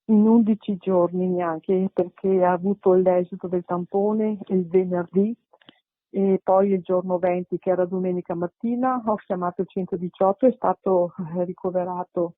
In 11 giorni neanche, perché ha avuto l'esito del tampone il venerdì e poi il giorno 20, che era domenica mattina, ho chiamato il 118, è stato ricoverato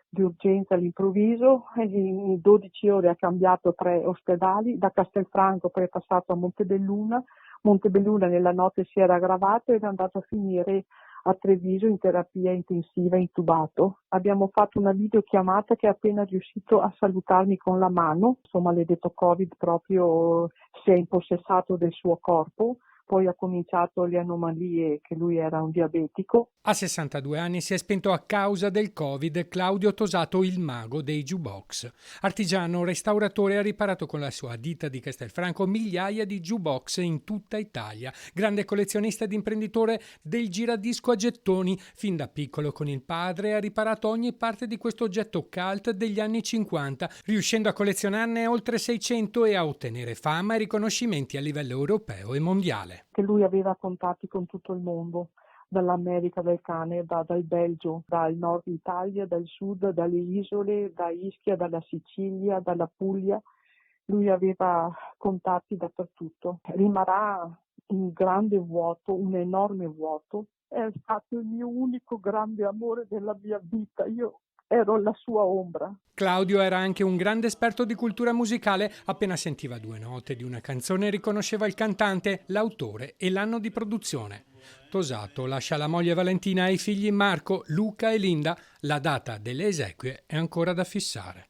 di urgenza all'improvviso e in 12 ore ha cambiato 3 ospedali, da Castelfranco poi è passato a Montebelluna. Montebelluna nella notte si era aggravato ed è andato a finire a Treviso in terapia intensiva intubato. Abbiamo fatto una videochiamata che è appena riuscito a salutarmi con la mano, il maledetto Covid proprio si è impossessato del suo corpo, poi ha cominciato le anomalie che lui era un diabetico. A 62 anni si è spento a causa del Covid Claudio Tosato, il mago dei jukebox. Artigiano restauratore, ha riparato con la sua ditta di Castelfranco migliaia di jukebox in tutta Italia. Grande collezionista ed imprenditore del giradisco a gettoni, fin da piccolo con il padre ha riparato ogni parte di questo oggetto cult degli anni 50, riuscendo a collezionarne oltre 600 e a ottenere fama e riconoscimenti a livello europeo e mondiale. Che lui aveva contatti con tutto il mondo, dall'America, dal Canada, dal Belgio, dal nord Italia, dal sud, dalle isole, da Ischia, dalla Sicilia, dalla Puglia. Lui aveva contatti dappertutto. Rimarrà un grande vuoto, un enorme vuoto. È stato il mio unico grande amore della mia vita. Io ero la sua ombra. Claudio era anche un grande esperto di cultura musicale, appena sentiva due note di una canzone riconosceva il cantante, l'autore e l'anno di produzione. Tosato lascia la moglie Valentina e i figli Marco, Luca e Linda, la data delle esequie è ancora da fissare.